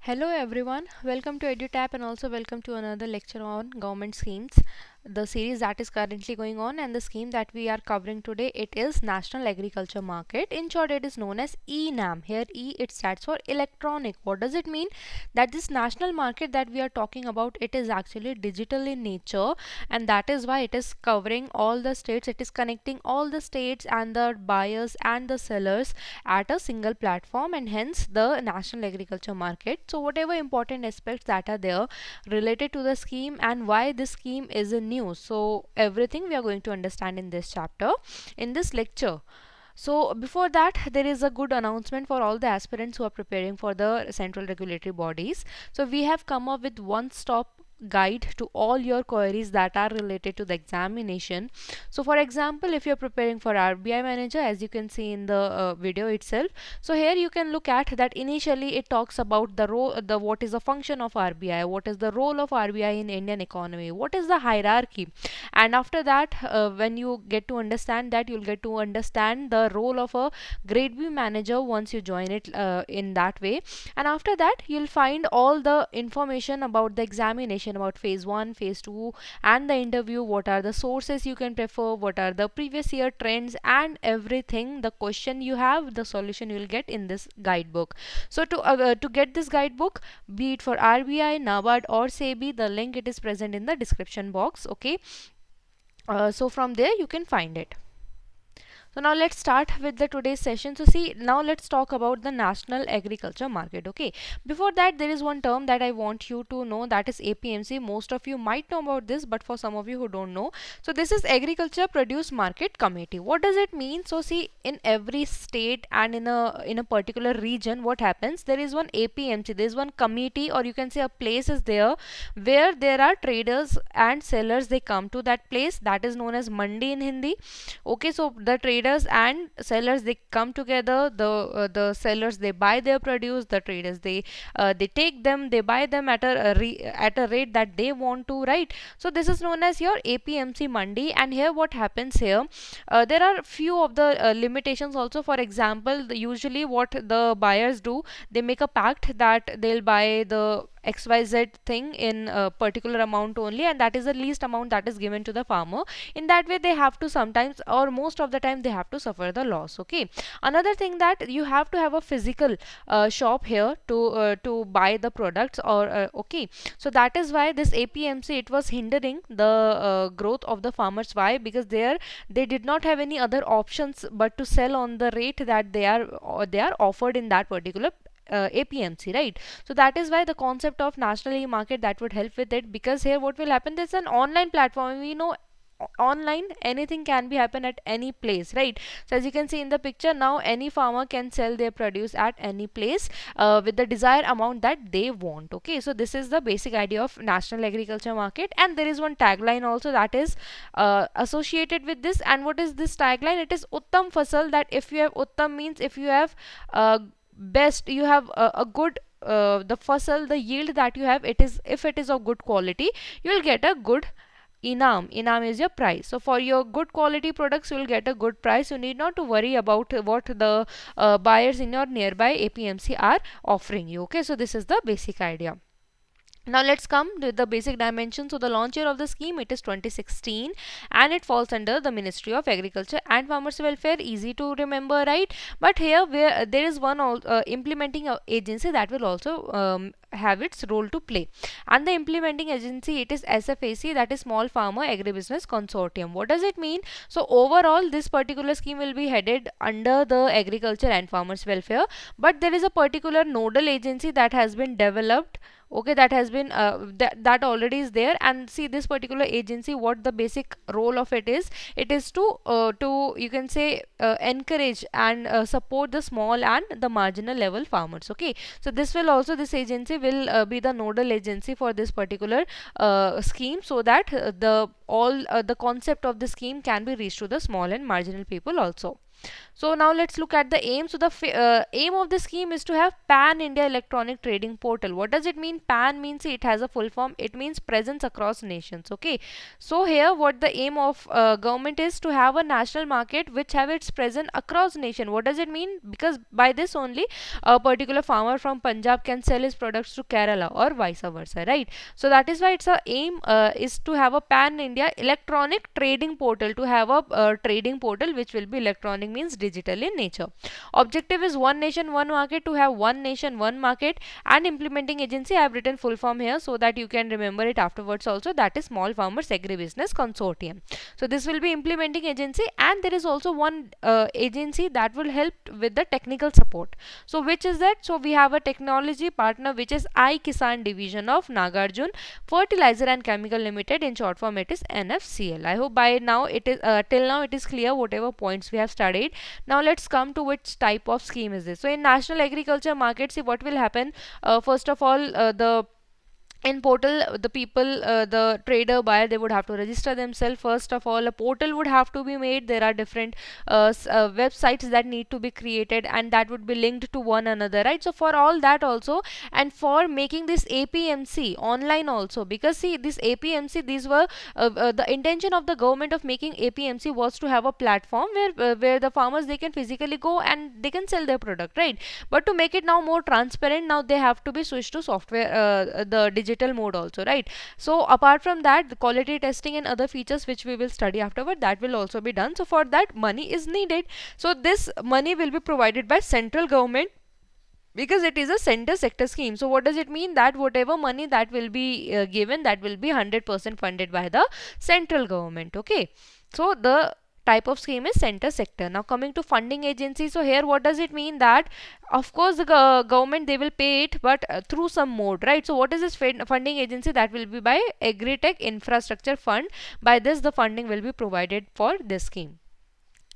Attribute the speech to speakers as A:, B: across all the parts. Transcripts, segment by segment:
A: Hello everyone, welcome to EduTap and also welcome to another lecture on government schemes. The series that is currently going on and the scheme that we are covering today, it is National Agriculture Market. In short, it is known as Enam. Here E, it stands for electronic. What does it mean? That this national market that we are talking about, it is actually digital in nature, and that is why it is covering all the states. It is connecting all the states and the buyers and the sellers at a single platform, and hence the National Agriculture Market. So whatever important aspects that are there related to the scheme and why this scheme is in news, so everything we are going to understand in this chapter, in this lecture. So before that, there is a good announcement for all the aspirants who are preparing for the central regulatory bodies. So we have come up with one stop guide to all your queries that are related to the examination. So for example, if you're preparing for RBI manager, as you can see in the video itself, so here you can look at that initially it talks about the role, the what is the function of RBI, what is the role of RBI in Indian economy, what is the hierarchy, and after that when you get to understand that, you'll get to understand the role of a grade B manager once you join it in that way. And after that, you'll find all the information about the examination, about phase 1, phase 2, and the interview, what are the sources you can prefer, what are the previous year trends, and everything. The question you have, the solution you will get in this guidebook. So to get this guidebook, be it for RBI, NABARD or SEBI, the link it is present in the description box. Okay, so from there you can find it. So now let's start with the today's session. So see, now let's talk about the national agriculture market. Okay, before that, there is one term that I want you to know, that is APMC. Most of you might know about this, but for some of you who don't know, so this is Agriculture Produce Market Committee. What does it mean? So see, in every state and in a particular region, what happens, there is one APMC, there is one committee, or you can say a place is there where there are traders and sellers. They come to that place, that is known as mandi in Hindi. Okay, so the traders and sellers, they come together. The sellers, they buy their produce, the traders, they take them, they buy them at at a rate that they want to, right? So this is known as your APMC mandi. And here what happens here, there are few of the limitations also. For example, usually what the buyers do, they make a pact that they'll buy the XYZ thing in a particular amount only, and that is the least amount that is given to the farmer. In that way, they have to sometimes, or most of the time, they have to suffer the loss. Okay, another thing, that you have to have a physical shop here to buy the products, or okay, so that is why this APMC, it was hindering the growth of the farmers. Why? Because they did not have any other options but to sell on the rate that they are offered in that particular APMC, right? So that is why the concept of national e-market, that would help with it, because here what will happen, there's an online platform. We know online anything can be happen at any place, right? So as you can see in the picture, now any farmer can sell their produce at any place with the desired amount that they want. Okay, so this is the basic idea of national agriculture market, and there is one tagline also that is associated with this. And what is this tagline? It is Uttam Fasal, that if you have Uttam means if you have best, you have a good the fasal, the yield that you have, it is, if it is of good quality, you will get a good Enam is your price. So for your good quality products, you will get a good price. You need not to worry about what the buyers in your nearby APMC are offering you. Okay, so this is the basic idea. Now let's come to the basic dimension. So the launch year of the scheme, it is 2016, and it falls under the Ministry of Agriculture and Farmers Welfare. Easy to remember, right? But here where there is one implementing agency that will also have its role to play, and the implementing agency, it is SFAC, that is Small Farmer Agribusiness Consortium. What does it mean? So overall, this particular scheme will be headed under the Agriculture and Farmers Welfare, but there is a particular nodal agency that has been developed. Okay, that has been that already is there. And see, this particular agency, what the basic role of it is, it is to you can say encourage and support the small and the marginal level farmers. Okay, so this agency will be the nodal agency for this particular scheme, so that the concept of the scheme can be reached to the small and marginal people also. So now let's look at the aim. So the aim of the scheme is to have pan India electronic trading portal. What does it mean? Pan means it has a full form, it means presence across nations. Okay, so here what the aim of government is to have a national market which have its presence across nation. What does it mean? Because by this only a particular farmer from Punjab can sell his products to Kerala or vice versa, right? So that is why it's a aim is to have a pan India electronic trading portal, to have a trading portal which will be electronic, means digital in nature. Objective is one nation one market, to have one nation one market. And implementing agency, I have written full form here so that you can remember it afterwards also, that is Small Farmers Agribusiness Consortium. So this will be implementing agency, and there is also one agency that will help with the technical support. So which is that? So we have a technology partner which is I Kisan division of Nagarjun Fertilizer and Chemical Limited, in short form it is NFCL. I hope by now it is till now it is clear whatever points we have studied. Now let's come to which type of scheme is this. So in national agriculture market, see what will happen. First of all, the in portal, the people, the trader buyer, they would have to register themselves. First of all, a portal would have to be made. There are different websites that need to be created, and that would be linked to one another, right? So for all that also, and for making this APMC online also, because see this APMC, these were the intention of the government of making APMC was to have a platform where the farmers, they can physically go and they can sell their product, right? But to make it now more transparent, now they have to be switched to software, the digital mode also, right? So apart from that, the quality testing and other features which we will study afterward, that will also be done. So for that, money is needed. So this money will be provided by central government, because it is a center sector scheme. So what does it mean? That whatever money that will be given, that will be 100% funded by the central government. Okay, so the type of scheme is center sector. Now coming to funding agency, so here what does it mean? That of course the government, they will pay it, but through some mode, right? So what is this funding agency? That will be by Agritech Infrastructure Fund. By this, the funding will be provided for this scheme.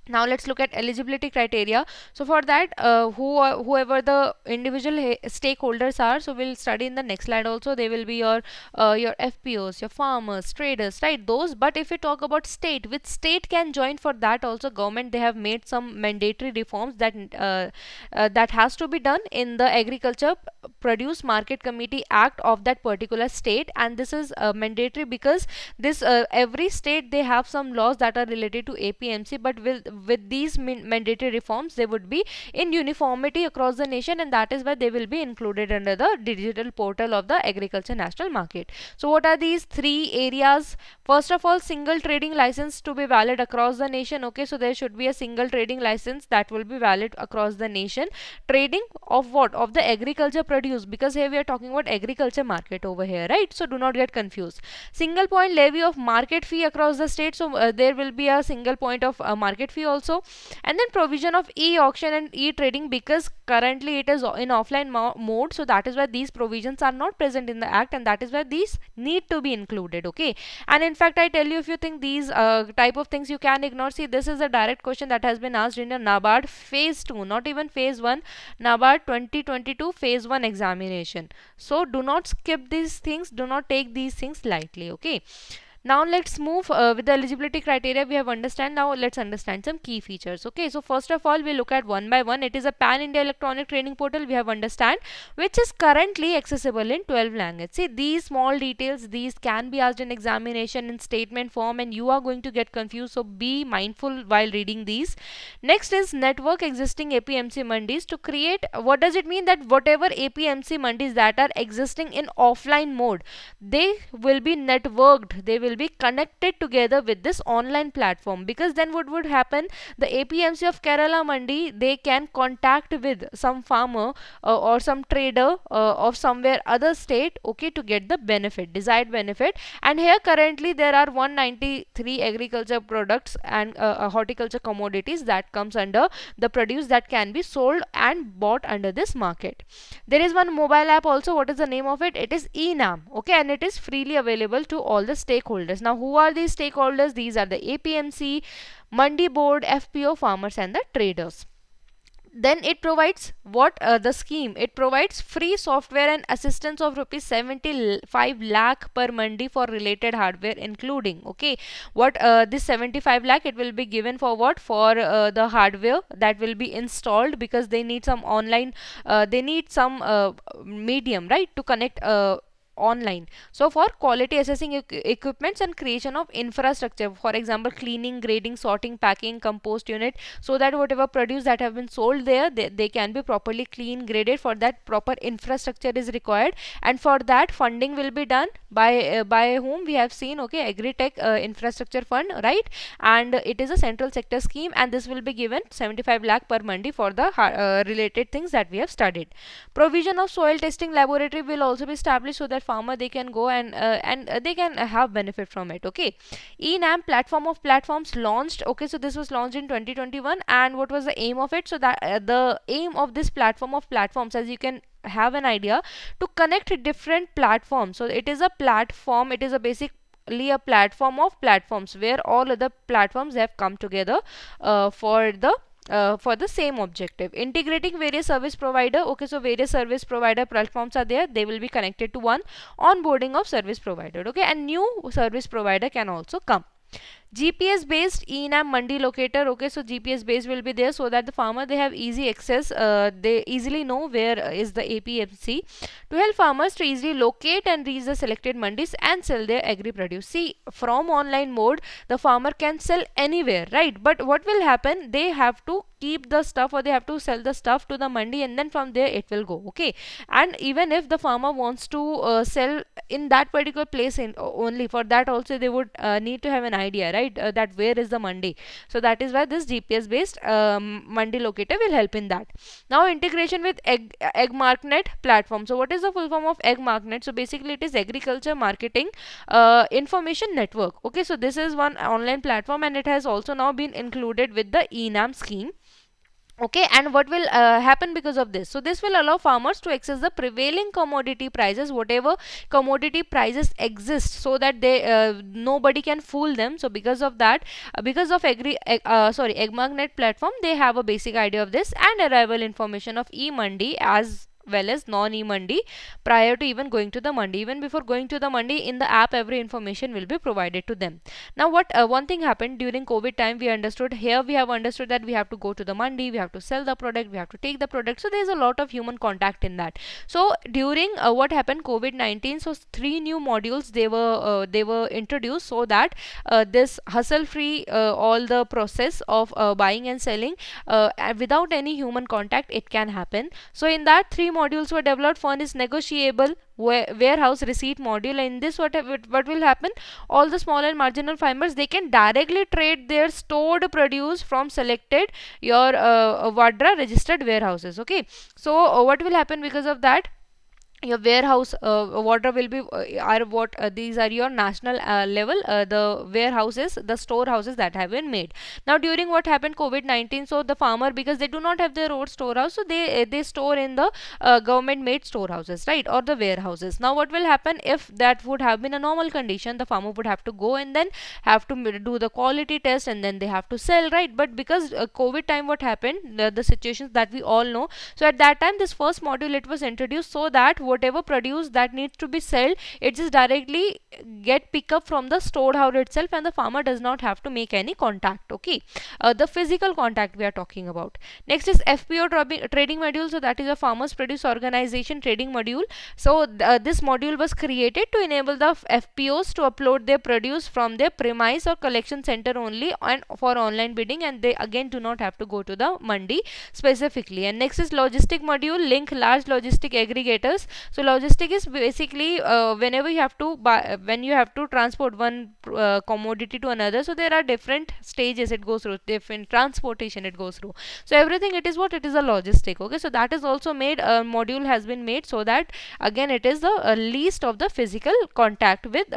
A: Now let's look at eligibility criteria. So for that, whoever the individual stakeholders are, so we'll study in the next slide also. They will be your FPOs, your farmers, traders, right? Those. But if we talk about state, which state can join? For that also, government, they have made some mandatory reforms that that has to be done in the Agriculture Produce Market Committee Act of that particular state. And this is mandatory because this every state, they have some laws that are related to APMC, but with these mandatory reforms, they would be in uniformity across the nation, and that is why they will be included under the digital portal of the Agriculture National Market. So what are these three areas? First of all, single trading license to be valid across the nation. Okay, so there should be a single trading license that will be valid across the nation. Trading of what? Of the agriculture produce, because here we are talking about agriculture market over here, right? So do not get confused. Single point levy of market fee across the state, so there will be a single point of market fee also. And then provision of e-auction and e-trading, because currently it is in offline mode, so that is why these provisions are not present in the act, and that is why these need to be included. Okay, and in fact, I tell you, if you think these type of things you can ignore, see, this is a direct question that has been asked in a NABARD phase 2, not even phase 1, NABARD 2022 phase 1 examination. So do not skip these things, do not take these things lightly. Okay, now let's move with the eligibility criteria we have understand. Now let's understand some key features. Okay, so first of all, we look at one by one. It is a pan India electronic training portal we have understand, which is currently accessible in 12 languages. See, these small details, these can be asked in examination in statement form, and you are going to get confused, so be mindful while reading these. Next is network existing APMC mandis to create. What does it mean? That whatever APMC mandis that are existing in offline mode, they will be networked, they will be connected together with this online platform, because then what would happen? The APMC of Kerala mandi, they can contact with some farmer or some trader of somewhere other state, okay, to get the benefit, desired benefit. And here currently there are 193 agriculture products and horticulture commodities that comes under the produce that can be sold and bought under this market. There is one mobile app also. What is the name of it? It is Enam. Okay, and it is freely available to all the stakeholders. Now who are these stakeholders? These are the APMC, Mandi Board, FPO, farmers and the traders. Then it provides what, the scheme, it provides free software and assistance of rupees 75 lakh per mandi for related hardware including, okay, what, this 75 lakh it will be given for what, for the hardware that will be installed, because they need some online, they need some medium, right, to connect online. So for quality assessing equipments and creation of infrastructure, for example cleaning, grading, sorting, packing, compost unit, so that whatever produce that have been sold there, they can be properly clean, graded. For that proper infrastructure is required, and for that funding will be done by whom we have seen, okay, agri-tech infrastructure fund, right, and it is a central sector scheme, and this will be given 75 lakh per mandi for the related things that we have studied. Provision of soil testing laboratory will also be established, so that farmer they can go and they can have benefit from it, okay. Enam platform of platforms launched, okay, so this was launched in 2021, and what was the aim of it? So that the aim of this platform of platforms, as you can have an idea, to connect different platforms. So it is a platform, it is a basically a platform of platforms where all other platforms have come together for the same objective. Integrating various service provider, okay, so various service provider platforms are there, they will be connected to one. Onboarding of service provider, okay, and new service provider can also come. GPS based Enam Mandi locator, okay, so GPS based will be there, so that the farmer they have easy access, they easily know where is the APMC, to help farmers to easily locate and reach the selected mandis and sell their agri produce. See, from online mode the farmer can sell anywhere, right, but what will happen, they have to keep the stuff, or they have to sell the stuff to the mandi, and then from there it will go, okay. And even if the farmer wants to sell in that particular place only, for that also they would need to have an idea, right, that where is the mandi. So that is why this GPS based mandi locator will help in that. Now integration with egg marknet platform. So what is the full form of egg marknet? So basically it is agriculture marketing information network, okay, so this is one online platform, and it has also now been included with the Enam scheme. Okay, and what will happen because of this? So this will allow farmers to access the prevailing commodity prices, whatever commodity prices exist, so that they nobody can fool them. So because of that, because of egg magnet platform, they have a basic idea of this, and arrival information of e-mandi as well as non-e-mandi prior to even going to the mandi. Even before going to the mandi, in the app every information will be provided to them. Now what, one thing happened during COVID time, we have understood that we have to go to the mandi, we have to sell the product, we have to take the product, so there is a lot of human contact in that. So during what happened, COVID-19, so three new modules they were introduced, so that this hustle free all the process of buying and selling without any human contact, it can happen. So in that, three modules were developed. One is negotiable warehouse receipt module. In this, what will happen, all the small and marginal farmers, they can directly trade their stored produce from selected your vadra registered warehouses, okay. So what will happen because of that, your warehouse water will be are what these are your national level the warehouses, the storehouses that have been made. Now during what happened, COVID-19, so the farmer, because they do not have their own storehouse, so they store in the government made storehouses, right, or the warehouses. Now what will happen, if that would have been a normal condition, the farmer would have to go and then have to do the quality test, and then they have to sell, right. But because COVID time, what happened, the situations that we all know, so at that time this first module it was introduced, so that whatever produce that needs to be sold, it just directly get pick up from the storehouse itself, and the farmer does not have to make any contact, okay. The physical contact we are talking about. Next is FPO trading module. So that is a farmers produce organization trading module. So this module was created to enable the FPOs to upload their produce from their premise or collection center only, and for online bidding, and they again do not have to go to the mandi specifically. And next is logistic module, link large logistic aggregators. So logistic is basically whenever you have to buy, when you have to transport one commodity to another, so there are different stages it goes through, different transportation it goes through. So everything, it is what, it is a logistic, okay. So that is also made, a module has been made, so that again it is the least of the physical contact with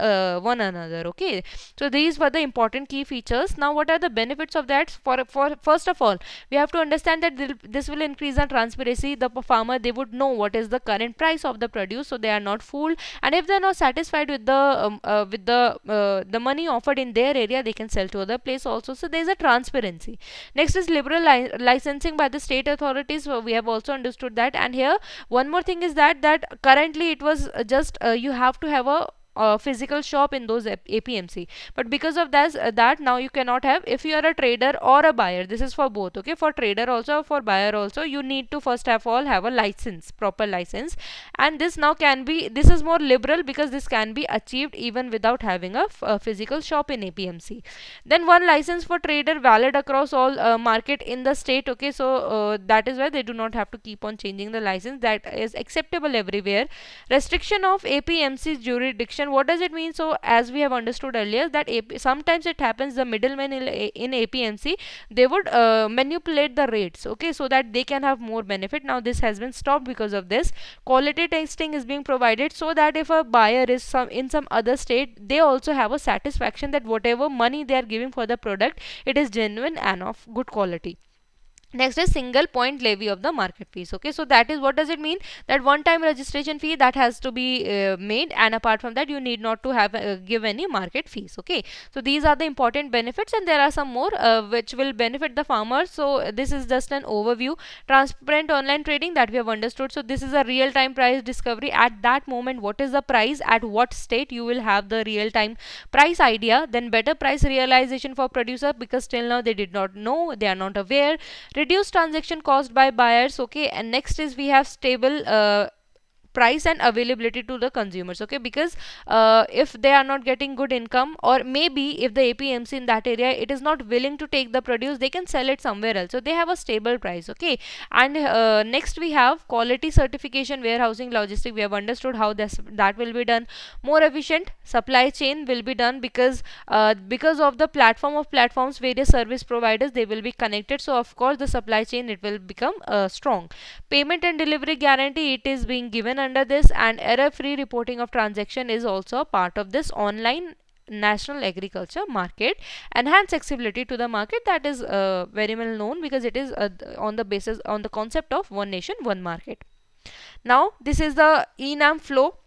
A: one another, okay. So these were the important key features. Now what are the benefits of that? For first of all, we have to understand that this will increase the transparency. The farmer, they would know what is the current price of of the produce, so they are not fooled, and if they are not satisfied with the money offered in their area, they can sell to other place also. So there is a transparency. Next is liberal licensing by the state authorities. So we have also understood that. And here one more thing is that currently it was just you have to have a physical shop in those APMC, but because of that now you cannot have. If you are a trader or a buyer, this is for both, okay, for trader also, for buyer also, you need to first of all have a license, proper license. And this now can be, this is more liberal because this can be achieved even without having a physical shop in APMC. Then one license for trader valid across all market in the state, okay. So that is why they do not have to keep on changing the license, that is acceptable everywhere. Restriction of APMC jurisdiction, what does it mean? So as we have understood earlier that sometimes it happens the middlemen in APMC, they would manipulate the rates, okay, so that they can have more benefit. Now this has been stopped because of this. Quality testing is being provided so that if a buyer is in some other state, they also have a satisfaction that whatever money they are giving for the product, it is genuine and of good quality. Next is single point levy of the market fees, okay. So that is, what does it mean? That one time registration fee that has to be made, and apart from that you need not to have give any market fees, okay. So these are the important benefits, and there are some more which will benefit the farmers. So this is just an overview. Transparent online trading, that we have understood. So this is a real time price discovery. At that moment, what is the price at what state, you will have the real time price idea. Then better price realization for producer, because till now they did not know, they are not aware. Reduce transaction cost by buyers, okay. And next is we have stable price and availability to the consumers, okay, because if they are not getting good income, or maybe if the APMC in that area it is not willing to take the produce, they can sell it somewhere else, so they have a stable price, okay. And next we have quality certification, warehousing, logistic. We have understood how that will be done. More efficient supply chain will be done, because of the platform of platforms, various service providers, they will be connected, so of course the supply chain, it will become strong. Payment and delivery guarantee, it is being given under this. And error free reporting of transaction is also a part of this online national agriculture market. Enhance accessibility to the market, that is very well known, because it is on the basis, on the concept of one nation one market. Now this is the Enam Flow.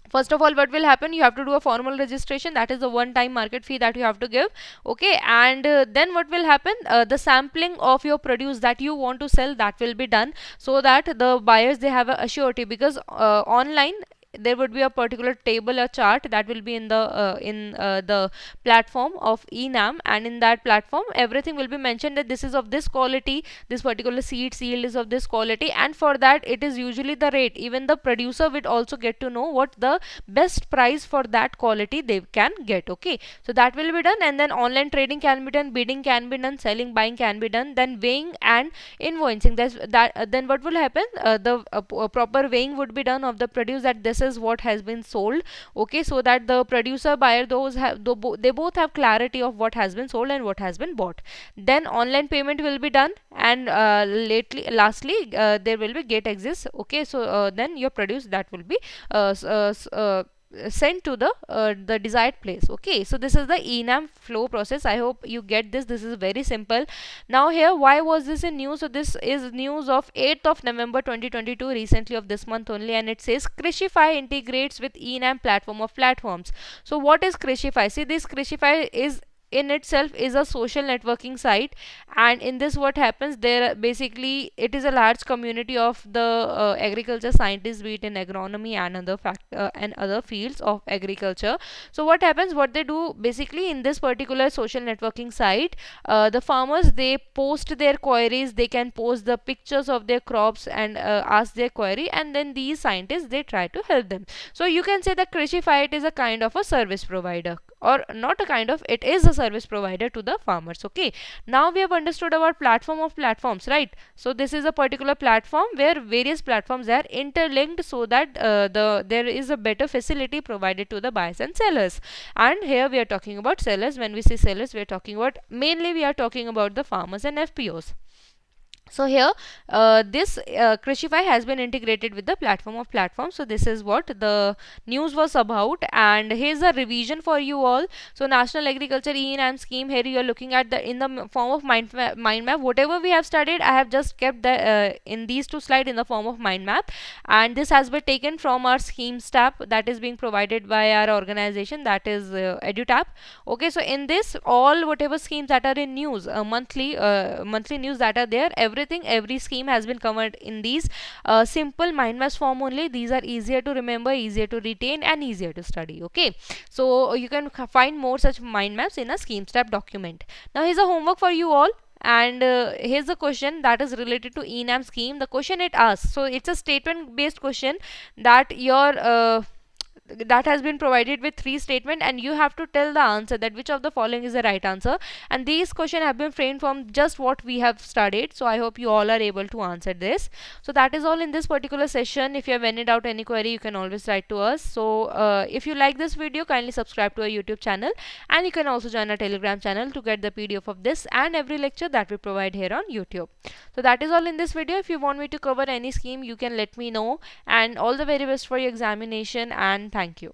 A: First of all, what will happen? You have to do a formal registration, that is the one time market fee that you have to give, okay. And then what will happen? The sampling of your produce that you want to sell, that will be done, so that the buyers, they have a surety, because online there would be a particular table, a chart that will be in the platform of Enam, and in that platform everything will be mentioned that this is of this quality, this particular seed yield is of this quality, and for that it is usually the rate. Even the producer will also get to know what the best price for that quality they can get, okay. So that will be done. And then online trading can be done, bidding can be done, selling, buying can be done, then weighing and invoicing. Then what will happen? The proper weighing would be done of the produce, that this is what has been sold, okay, so that the producer, buyer, they both have clarity of what has been sold and what has been bought. Then online payment will be done, and lastly there will be gate exist, okay. So then your produce, that will be sent to the desired place, okay. So this is the Enam flow process. I hope you get this. This is very simple. Now here, why was this in news? So this is news of 8th of November 2022, recently of this month only, and it says crucify integrates with Enam platform of platforms. So what is crucify? See, this crucify is in itself is a social networking site, and in this what happens, there basically it is a large community of the agriculture scientists, be it in agronomy and other fields of agriculture. So what happens, what they do basically in this particular social networking site, the farmers, they post their queries, they can post the pictures of their crops and ask their query, and then these scientists, they try to help them. So you can say that crucify, it is a kind of a service provider, or not a kind of, it is a service provider to the farmers, okay. Now we have understood about platform of platforms, right? So this is a particular platform where various platforms are interlinked, so that there is a better facility provided to the buyers and sellers. And here we are talking about sellers. When we say sellers, we are talking about, mainly we are talking about the farmers and FPOs. So here this crucify has been integrated with the platform of platforms. So this is what the news was about, and here's a revision for you all. So national agriculture E&M scheme, here you are looking at the in the form of mind map. Whatever we have studied, I have just kept the in these two slides in the form of mind map, and this has been taken from our schemes tab that is being provided by our organization, that is EduTap. Okay, so in this, all whatever schemes that are in news, monthly news that are there, everything, every scheme has been covered in these simple mind maps form only. These are easier to remember, easier to retain, and easier to study. Okay, so you can find more such mind maps in a schemes tab document. Now here's a homework for you all, and here's a question that is related to Enam scheme. The question it asks, so it's a statement based question that your that has been provided with three statement, and you have to tell the answer, that which of the following is the right answer. And these questions have been framed from just what we have studied, so I hope you all are able to answer this. So that is all in this particular session. If you have any doubt, any query, you can always write to us. So if you like this video, kindly subscribe to our YouTube channel, and you can also join our Telegram channel to get the PDF of this and every lecture that we provide here on YouTube. So that is all in this video. If you want me to cover any scheme, you can let me know, and all the very best for your examination, and thank you.